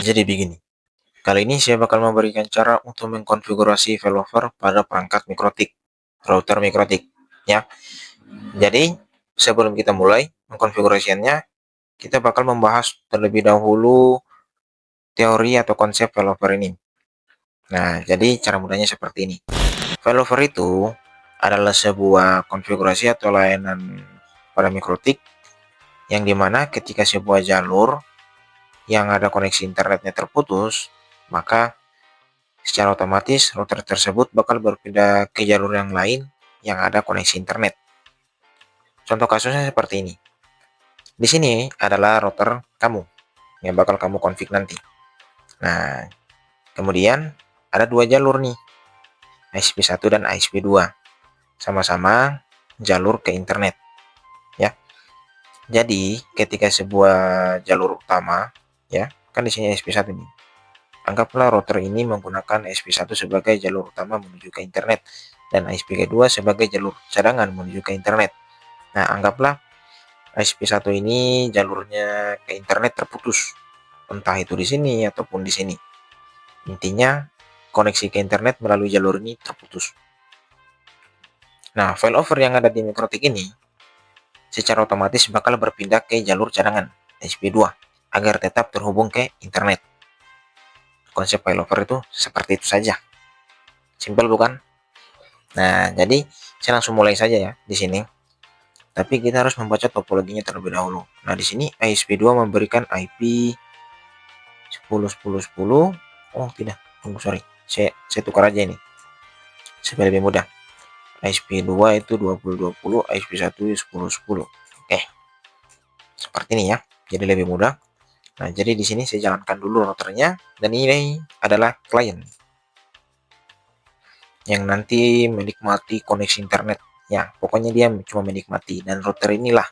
Jadi begini, kali ini saya bakal memberikan cara untuk mengkonfigurasi failover pada perangkat mikrotik, router mikrotik, ya. Jadi, sebelum kita mulai mengkonfigurasinya, kita bakal membahas terlebih dahulu teori atau konsep failover ini. Nah, jadi cara mudahnya seperti ini. Failover itu adalah sebuah konfigurasi atau layanan pada mikrotik yang dimana ketika sebuah jalur yang ada koneksi internetnya terputus, maka secara otomatis router tersebut bakal berpindah ke jalur yang lain yang ada koneksi internet. Contoh kasusnya seperti ini. Di sini adalah router kamu yang bakal kamu config nanti. Nah, kemudian ada dua jalur nih, ISP1 dan ISP2. Sama-sama jalur ke internet, ya. Jadi, ketika sebuah jalur utama, ya, kan di sini ISP1 nih. Anggaplah router ini menggunakan ISP1 sebagai jalur utama menuju ke internet dan ISP2 sebagai jalur cadangan menuju ke internet. Nah, anggaplah ISP1 ini jalurnya ke internet terputus, entah itu di sini ataupun di sini. Intinya, koneksi ke internet melalui jalur ini terputus. Nah, failover yang ada di mikrotik ini secara otomatis bakal berpindah ke jalur cadangan ISP2 agar tetap terhubung ke internet. Konsep failover itu seperti itu saja. Simpel bukan? Nah, jadi saya langsung mulai saja ya di sini. Tapi kita harus membaca topologinya terlebih dahulu. Nah, di sini ISP2 memberikan IP 10.10.10. Oh, tidak. Tunggu, sorry. Saya tukar aja ini supaya lebih mudah. ISP2 itu 20.20, ISP1 10.10. Oke. Seperti ini ya. Jadi lebih mudah. Nah, jadi di sini saya jalankan dulu routernya dan ini adalah klien yang nanti menikmati koneksi internet. Ya, pokoknya dia cuma menikmati dan router inilah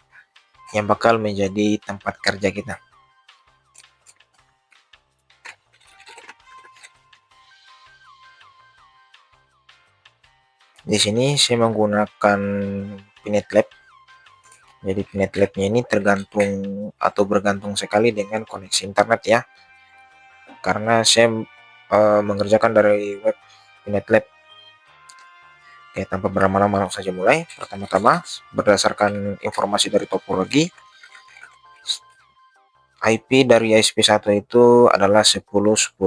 yang bakal menjadi tempat kerja kita. Di sini saya menggunakan Pinet Lab. Jadi Pinet Lab-nya ini tergantung atau bergantung sekali dengan koneksi internet ya. Karena saya mengerjakan dari web Pinet Lab. Oke, tanpa berlama-lama langsung saja mulai. Pertama-tama berdasarkan informasi dari topologi, IP dari ISP1 itu adalah 10.10.10.1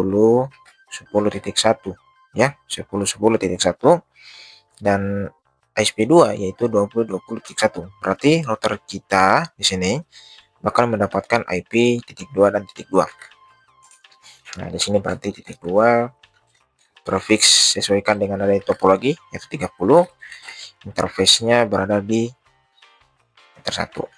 ya, 10.10.1 dan ISP2 yaitu 20.20.1. Berarti router kita di sini bakal mendapatkan IP titik 2 dan titik 2. Nah, di sini berarti titik 2 prefix sesuaikan dengan ada topologi yaitu 30. Interface-nya berada di meter 1.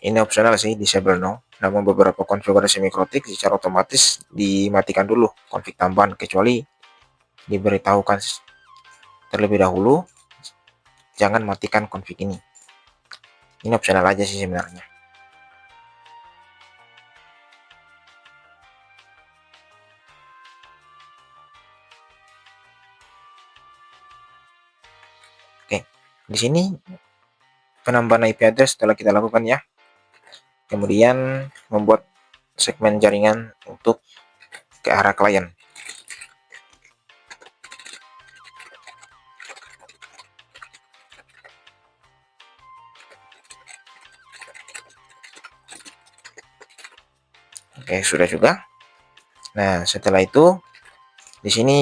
Ini opsional sih, disable no. Namun beberapa konfigurasi mikrotik secara otomatis dimatikan dulu config tambahan kecuali diberitahukan terlebih dahulu jangan matikan config ini. Ini opsional aja sih sebenarnya. Oke, di sini penambahan IP address telah kita lakukan ya. Kemudian membuat segmen jaringan untuk ke arah klien. Oke, sudah juga. Nah, setelah itu di sini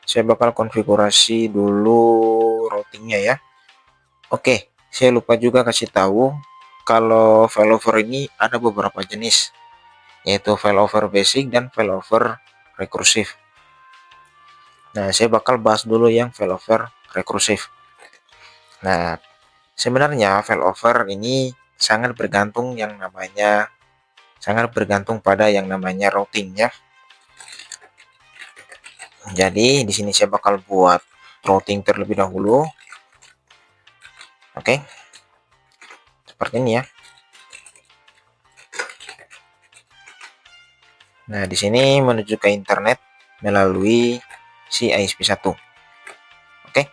saya bakal konfigurasi dulu routingnya ya. Oke, saya lupa juga kasih tahu kalau failover ini ada beberapa jenis, yaitu failover basic dan failover rekursif. Nah, saya bakal bahas dulu yang failover rekursif. Nah, sebenarnya failover ini sangat bergantung pada yang namanya routing ya. Jadi di sini saya bakal buat routing terlebih dahulu. Oke. Seperti ini ya. Nah, di sini menuju ke internet melalui si ISP1. Oke.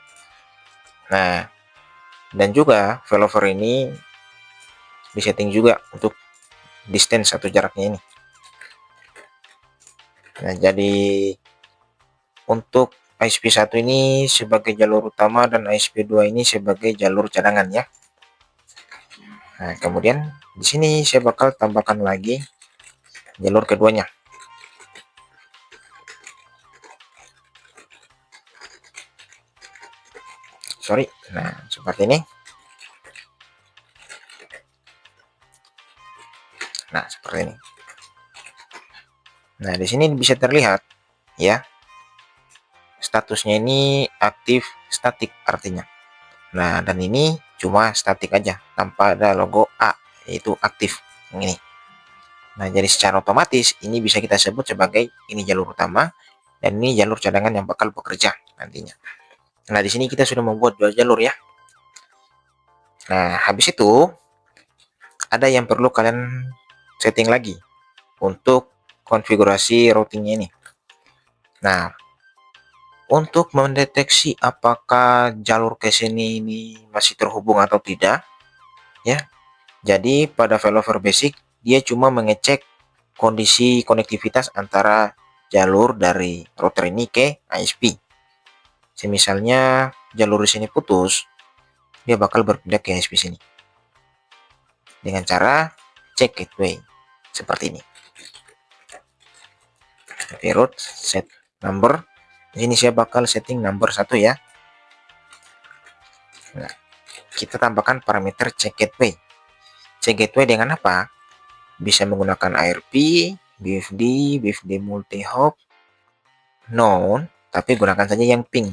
Nah, dan juga failover ini disetting juga untuk distance atau jaraknya ini. Nah, jadi untuk ISP1 ini sebagai jalur utama dan ISP2 ini sebagai jalur cadangan ya. Nah, kemudian di sini saya bakal tambahkan lagi jalur keduanya. Sorry. Nah, seperti ini. Nah, seperti ini. Nah, di sini bisa terlihat ya. Statusnya ini aktif statik artinya. Nah, dan ini cuma statik aja tanpa ada logo A, yaitu aktif yang ini. Nah, jadi secara otomatis ini bisa kita sebut sebagai ini jalur utama dan ini jalur cadangan yang bakal bekerja nantinya. Nah, di sini kita sudah membuat dua jalur ya. Nah, habis itu ada yang perlu kalian setting lagi untuk konfigurasi routingnya ini. Nah, untuk mendeteksi apakah jalur ke sini ini masih terhubung atau tidak, ya. Jadi pada failover basic dia cuma mengecek kondisi konektivitas antara jalur dari router ini ke ISP. Misalnya jalur di sini putus, dia bakal berpindah ke ISP sini dengan cara cek gateway seperti ini. Route set number. Di sini saya bakal setting number 1 ya. Nah, kita tambahkan parameter check gateway. Check gateway dengan apa? Bisa menggunakan ARP, BFD multi-hop, known, tapi gunakan saja yang ping.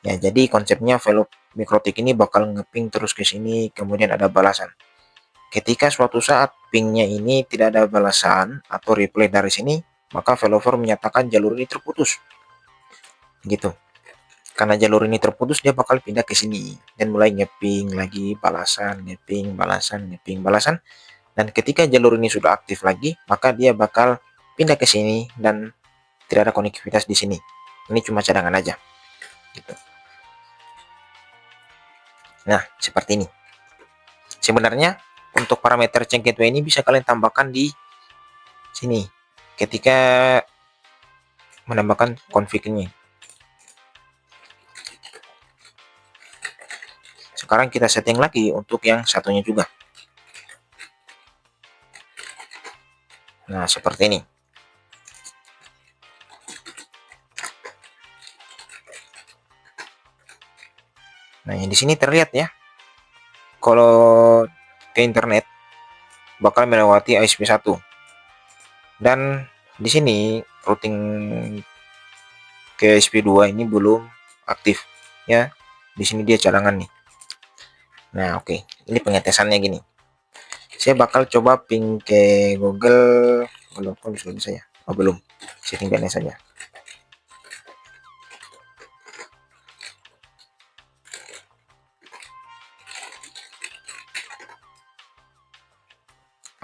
Ya, jadi konsepnya Velop Mikrotik ini bakal ngeping terus ke sini, kemudian ada balasan. Ketika suatu saat pingnya ini tidak ada balasan atau replay dari sini, maka failover menyatakan jalur ini terputus. Gitu. Karena jalur ini terputus, dia bakal pindah ke sini dan mulai ngeping lagi, balasan, ngeping, balasan, ngeping, balasan. Dan ketika jalur ini sudah aktif lagi, maka dia bakal pindah ke sini dan tidak ada konektivitas di sini. Ini cuma cadangan aja. Gitu. Nah, seperti ini. Sebenarnya untuk parameter check gateway ini bisa kalian tambahkan di sini ketika menambahkan config ini. Sekarang kita setting lagi untuk yang satunya juga. Nah, seperti ini. Nah, yang di sini terlihat ya. Kalau ke internet bakal melewati ISP1. Dan di sini routing ke ISP2 ini belum aktif ya. Di sini dia cadangan nih. Nah, oke. Ini pengetesannya gini. Saya bakal coba ping ke Google. Kok bisa ya? Oh, belum. Setting DNS saja.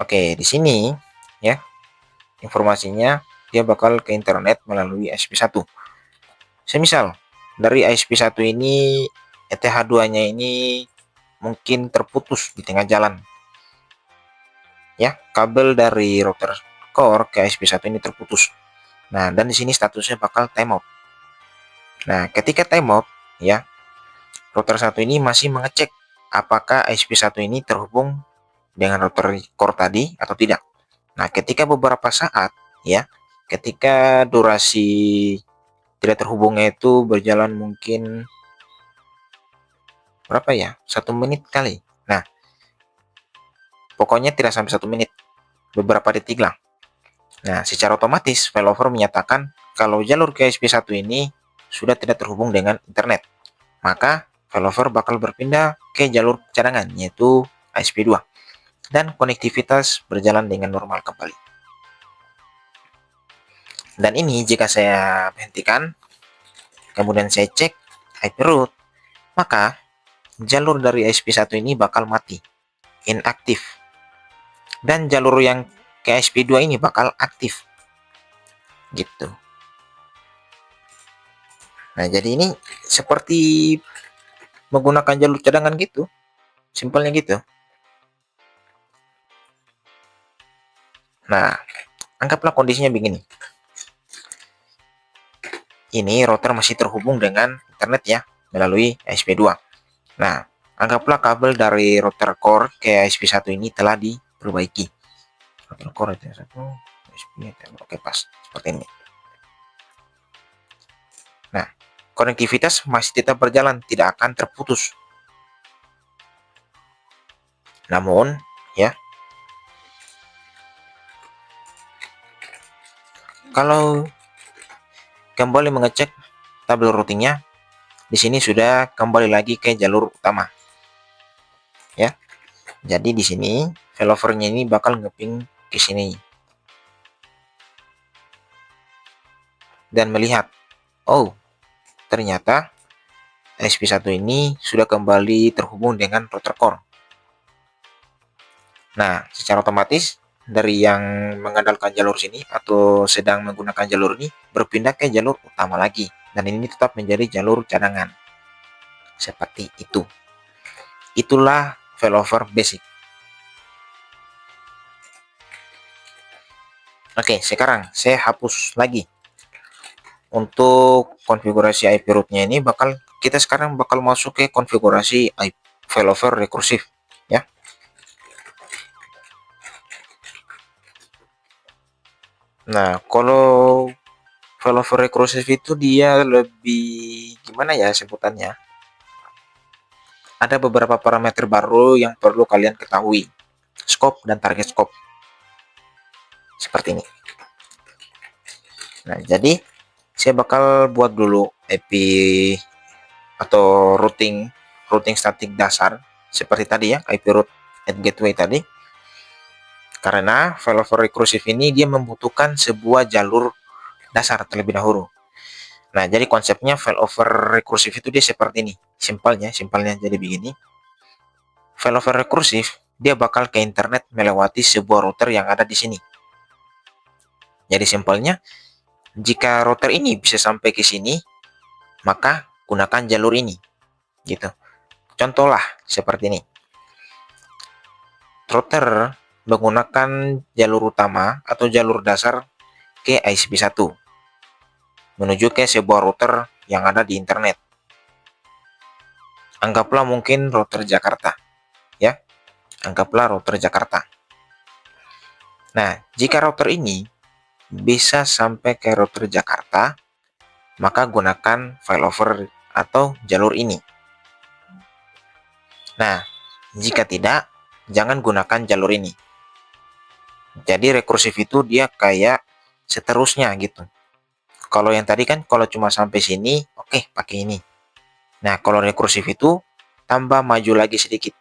Oke, di sini ya. Informasinya dia bakal ke internet melalui ISP1. Semisal dari ISP1 ini ETH2-nya ini mungkin terputus di tengah jalan. Ya, kabel dari router core ke ISP1 ini terputus. Nah, dan di sini statusnya bakal timeout. Nah, ketika timeout ya, router 1 ini masih mengecek apakah ISP1 ini terhubung dengan router core tadi atau tidak. Nah, ketika beberapa saat ya, ketika durasi tidak terhubungnya itu berjalan mungkin berapa ya? 1 menit kali. Nah, pokoknya tidak sampai 1 menit, beberapa detik lah. Nah, secara otomatis failover menyatakan kalau jalur ke ISP1 ini sudah tidak terhubung dengan internet. Maka failover bakal berpindah ke jalur cadangan yaitu ISP2 dan konektivitas berjalan dengan normal kembali. Dan ini jika saya hentikan, kemudian saya cek IP route, maka jalur dari ISP1 ini bakal mati, inaktif. Dan jalur yang ke ISP2 ini bakal aktif. Gitu. Nah, jadi ini seperti menggunakan jalur cadangan gitu. Simpelnya gitu. Nah, anggaplah kondisinya begini. Ini router masih terhubung dengan internet ya, melalui ISP2. Nah, anggaplah kabel dari router core ke ISP1 ini telah diperbaiki. Router core itu satu, ISP, oke pas, seperti ini. Nah, konektivitas masih tetap berjalan, tidak akan terputus. Namun, ya, kalau kembali mengecek tabel routingnya, di sini sudah kembali lagi ke jalur utama. Ya. Jadi di sini failovernya ini bakal ngeping ke sini dan melihat, oh, ternyata SP1 ini sudah kembali terhubung dengan router core. Nah, secara otomatis dari yang mengandalkan jalur sini atau sedang menggunakan jalur ini berpindah ke jalur utama lagi, dan ini tetap menjadi jalur cadangan. Seperti itu. Itulah failover basic. Oke, sekarang saya hapus lagi. Untuk konfigurasi IP root-nya ini kita sekarang bakal masuk ke konfigurasi IP failover rekursif ya. Nah, kalau failover rekursif itu dia lebih gimana ya sebutannya? Ada beberapa parameter baru yang perlu kalian ketahui. Scope dan target scope. Seperti ini. Nah, jadi saya bakal buat dulu IP atau routing statik dasar seperti tadi ya, IP root at gateway tadi. Karena failover rekursif ini dia membutuhkan sebuah jalur dasar terlebih dahulu. Nah, jadi konsepnya failover rekursif itu dia seperti ini. Simpelnya jadi begini. Failover rekursif dia bakal ke internet melewati sebuah router yang ada di sini. Jadi simpelnya, jika router ini bisa sampai ke sini, maka gunakan jalur ini. Gitu. Contohlah seperti ini. Router menggunakan jalur utama atau jalur dasar ke ISP1 menuju ke sebuah router yang ada di internet. Anggaplah mungkin router Jakarta, ya. Anggaplah router Jakarta. Nah, jika router ini bisa sampai ke router Jakarta, maka gunakan failover atau jalur ini. Nah, jika tidak, jangan gunakan jalur ini. Jadi rekursif itu dia kayak seterusnya gitu. Kalau yang tadi kan kalau cuma sampai sini, oke, pakai ini. Nah, kalau rekursif itu tambah maju lagi sedikit.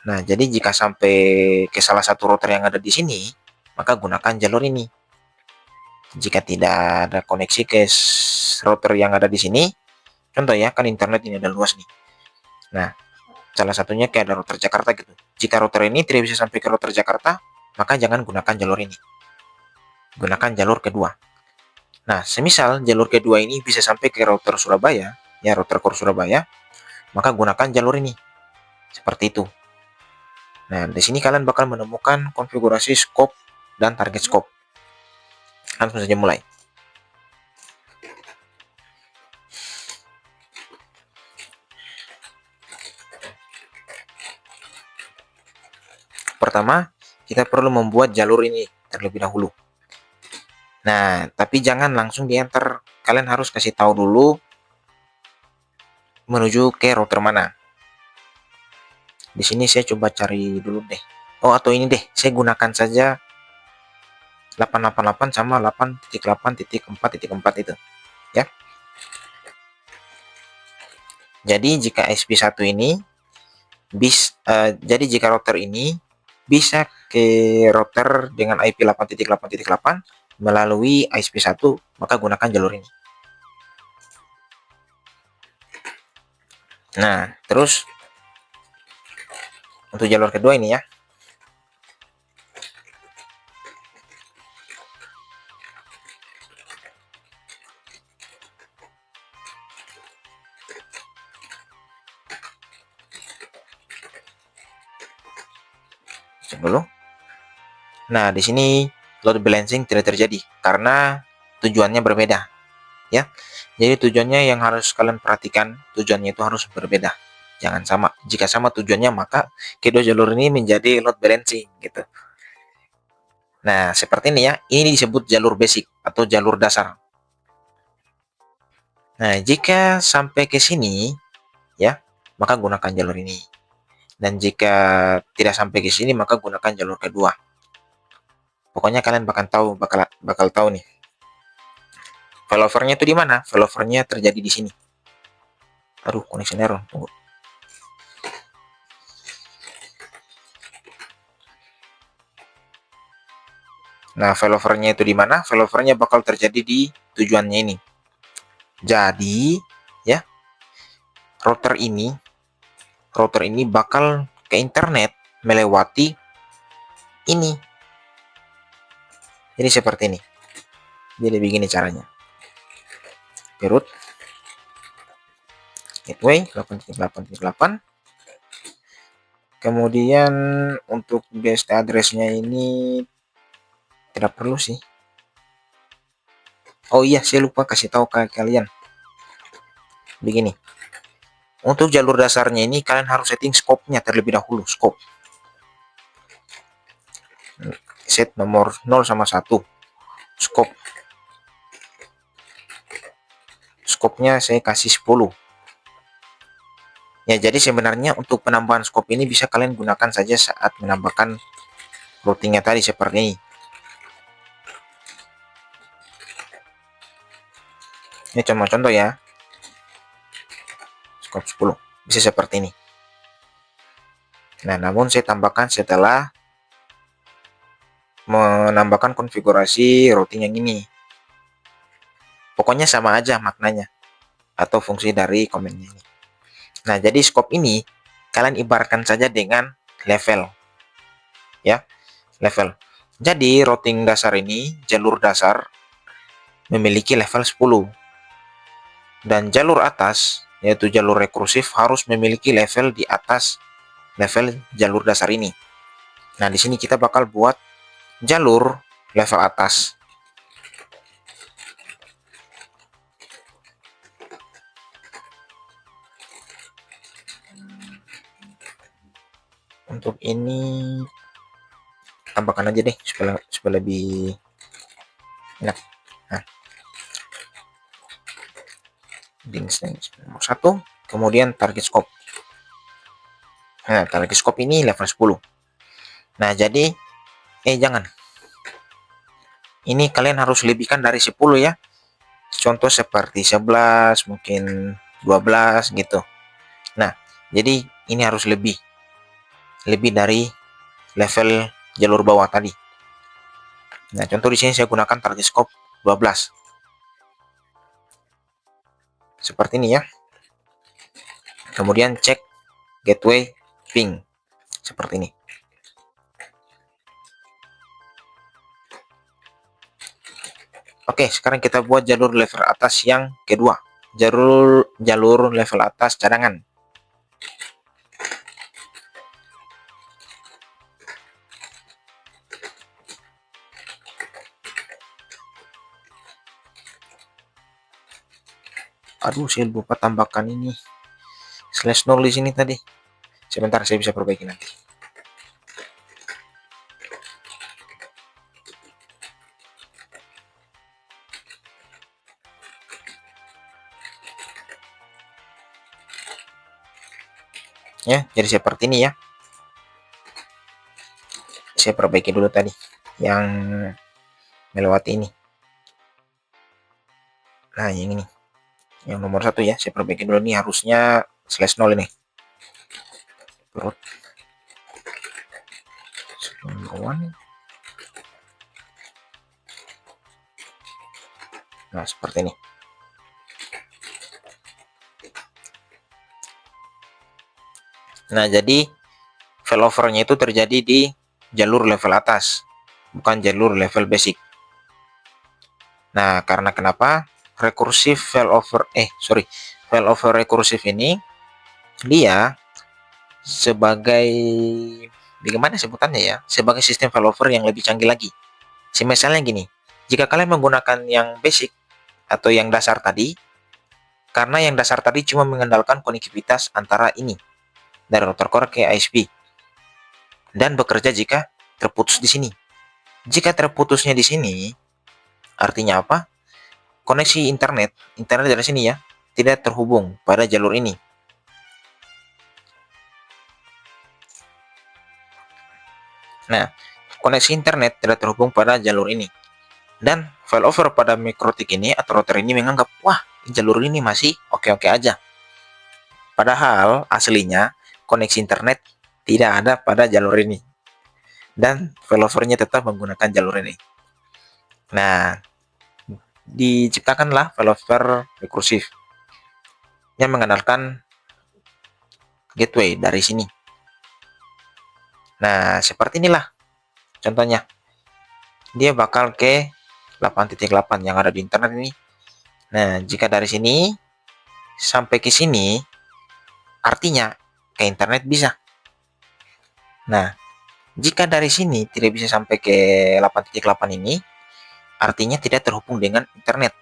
Nah, jadi jika sampai ke salah satu router yang ada di sini, maka gunakan jalur ini. Jika tidak ada koneksi ke router yang ada di sini, contoh ya, kan internet ini ada luas nih. Nah, salah satunya kayak ada router Jakarta gitu. Jika router ini tidak bisa sampai ke router Jakarta, maka jangan gunakan jalur ini. Gunakan jalur kedua. Nah, semisal jalur kedua ini bisa sampai ke router Surabaya, ya router core Surabaya, maka gunakan jalur ini. Seperti itu. Nah, di sini kalian bakal menemukan konfigurasi scope dan target scope. Langsung saja mulai. Pertama, kita perlu membuat jalur ini terlebih dahulu. Nah, tapi jangan langsung di enter. Kalian harus kasih tahu dulu menuju ke router mana. Di sini saya coba cari dulu deh. Oh, atau ini deh, saya gunakan saja 888 sama 8.8.4.4 itu, ya. Jadi jika SP1 ini jadi jika router ini bisa ke router dengan IP 8.8.8 melalui ISP1, maka gunakan jalur ini. Nah, terus untuk jalur kedua ini ya. Cek dulu. Nah, di sini load balancing tidak terjadi karena tujuannya berbeda, ya. Jadi tujuannya yang harus kalian perhatikan, tujuannya itu harus berbeda. Jangan sama. Jika sama tujuannya, maka kedua jalur ini menjadi load balancing gitu. Nah, seperti ini ya. Ini disebut jalur basic atau jalur dasar. Nah, jika sampai ke sini ya, maka gunakan jalur ini. Dan jika tidak sampai ke sini, maka gunakan jalur kedua. Pokoknya kalian bakal tahu nih. Failovernya itu di mana? Failovernya terjadi di sini. Aduh, connection error. Tunggu. Nah, failovernya itu di mana? Failovernya bakal terjadi di tujuannya ini. Jadi, ya, router ini bakal ke internet melewati ini. Jadi seperti ini. Jadi begini caranya. Root gateway 8.8.8. Kemudian untuk guest address-nya ini tidak perlu sih. Oh iya, saya lupa kasih tahu ke kalian. Begini. Untuk jalur dasarnya ini kalian harus setting scope-nya terlebih dahulu, scope. Set nomor 0 sama 1. Scope. Scope-nya saya kasih 10. Ya, jadi sebenarnya untuk penambahan scope ini bisa kalian gunakan saja saat menambahkan routingnya tadi seperti ini. Ini cuma contoh ya. Scope 10. Bisa seperti ini. Nah, namun saya tambahkan setelah menambahkan konfigurasi routing yang ini. Pokoknya sama aja maknanya atau fungsi dari komennya ini. Nah, jadi scope ini kalian ibaratkan saja dengan level. Ya, level. Jadi routing dasar ini, jalur dasar memiliki level 10. Dan jalur atas, yaitu jalur rekursif, harus memiliki level di atas level jalur dasar ini. Nah, di sini kita bakal buat jalur level atas. Untuk ini tambahkan aja deh supaya lebih enak. Nah, nomor 1, kemudian target scope. Nah, target scope ini level 10. Nah, jadi jangan. Ini kalian harus lebihkan dari 10 ya. Contoh seperti 11, mungkin 12 gitu. Nah, jadi ini harus lebih dari level jalur bawah tadi. Nah, contoh di sini saya gunakan target scope 12. Seperti ini ya. Kemudian cek gateway ping. Seperti ini. Oke, sekarang kita buat jalur level atas yang kedua. Jalur level atas cadangan. Aduh, saya lupa tambahkan ini /0 di sini tadi. Sebentar, saya bisa perbaiki nanti. Ya, jadi seperti ini ya. Saya perbaiki dulu tadi yang melewati ini. Nah, yang ini. Yang nomor 1 ya, saya perbaiki dulu nih, harusnya /0 ini. Root nah, seperti ini. Nah, jadi failovernya itu terjadi di jalur level atas, bukan jalur level basic. Nah, karena kenapa? Failover rekursif ini dia sebagai bagaimana sebutannya ya, sebagai sistem failover yang lebih canggih lagi. Misalnya gini, jika kalian menggunakan yang basic atau yang dasar tadi, karena yang dasar tadi cuma mengandalkan konektivitas antara ini dari router core ke ISP dan bekerja jika terputus di sini. Jika terputusnya di sini, artinya apa? Koneksi internet dari sini ya, tidak terhubung pada jalur ini. Nah, koneksi internet tidak terhubung pada jalur ini. Dan failover pada mikrotik ini atau router ini menganggap, wah, jalur ini masih oke-oke aja. Padahal aslinya koneksi internet tidak ada pada jalur ini. Dan failovernya tetap menggunakan jalur ini. Nah, diciptakanlah failover rekursif yang mengandalkan gateway dari sini. Nah, seperti inilah contohnya. Dia bakal ke 8.8 yang ada di internet ini. Nah, jika dari sini sampai ke sini, artinya ke internet bisa. Nah, jika dari sini tidak bisa sampai ke 8.8 ini, artinya tidak terhubung dengan internet.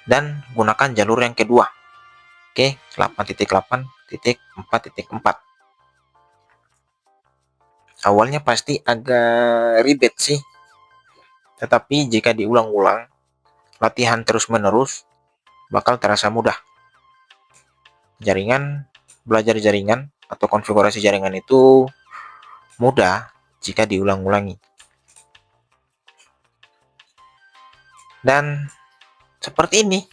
Dan gunakan jalur yang kedua, ke 8.8.4.4. Awalnya pasti agak ribet sih, tetapi jika diulang-ulang, latihan terus-menerus, bakal terasa mudah. Belajar jaringan atau konfigurasi jaringan itu mudah jika diulang-ulangi. Dan seperti ini,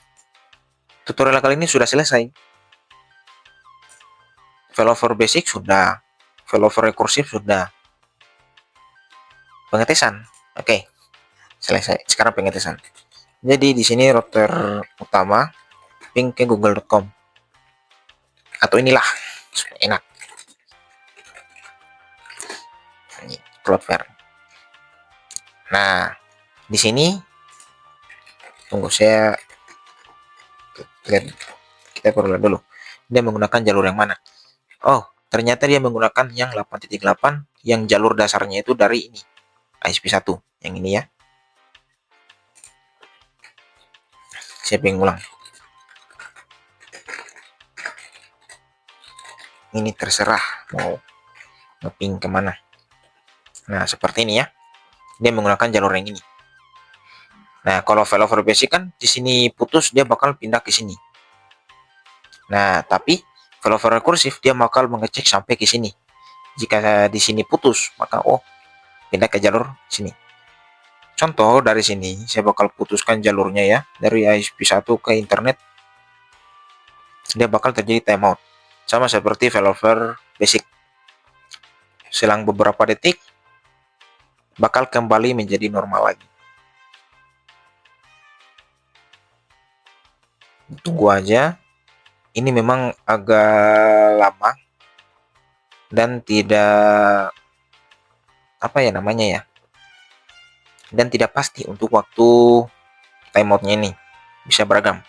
tutorial kali ini sudah selesai. Failover basic sudah, failover rekursif sudah, pengetesan. Oke, selesai. Sekarang pengetesan. Jadi di sini router utama ping ke google.com. Atau inilah, sudah enak. Ini Cloudflare. Nah, di sini tunggu saya lihat, kita perlu lihat dulu. Dia menggunakan jalur yang mana? Oh, ternyata dia menggunakan yang 8.8 yang jalur dasarnya itu dari ini. ISP1 yang ini ya. Saya pengen ulang. Ini terserah mau ngeping kemana. Nah, seperti ini ya. Dia menggunakan jalur yang ini. Nah, kalau failover basic kan di sini putus, dia bakal pindah ke sini. Nah, tapi failover rekursif dia bakal mengecek sampai ke sini. Jika di sini putus, maka pindah ke jalur sini. Contoh dari sini, saya bakal putuskan jalurnya ya, dari ISP1 ke internet. Dia bakal terjadi timeout. Sama seperti failover basic. Selang beberapa detik, bakal kembali menjadi normal lagi. Tunggu aja. Ini memang agak lama dan tidak apa ya namanya ya, dan tidak pasti untuk waktu timeoutnya ini, bisa beragam.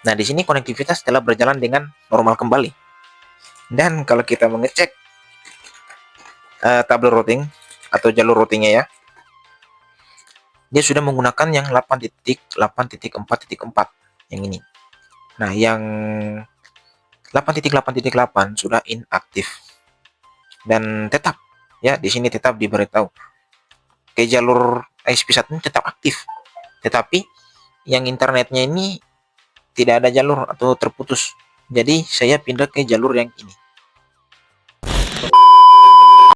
Nah, di sini konektivitas telah berjalan dengan normal kembali. Dan kalau kita mengecek tabel routing atau jalur routingnya ya, dia sudah menggunakan yang 8.8.4.4 yang ini. Nah, yang 8.8.8 sudah inaktif. Dan tetap ya, di sini tetap diberitahu ke jalur ISP1 ini tetap aktif. Tetapi yang internetnya ini tidak ada jalur atau terputus. Jadi saya pindah ke jalur yang ini.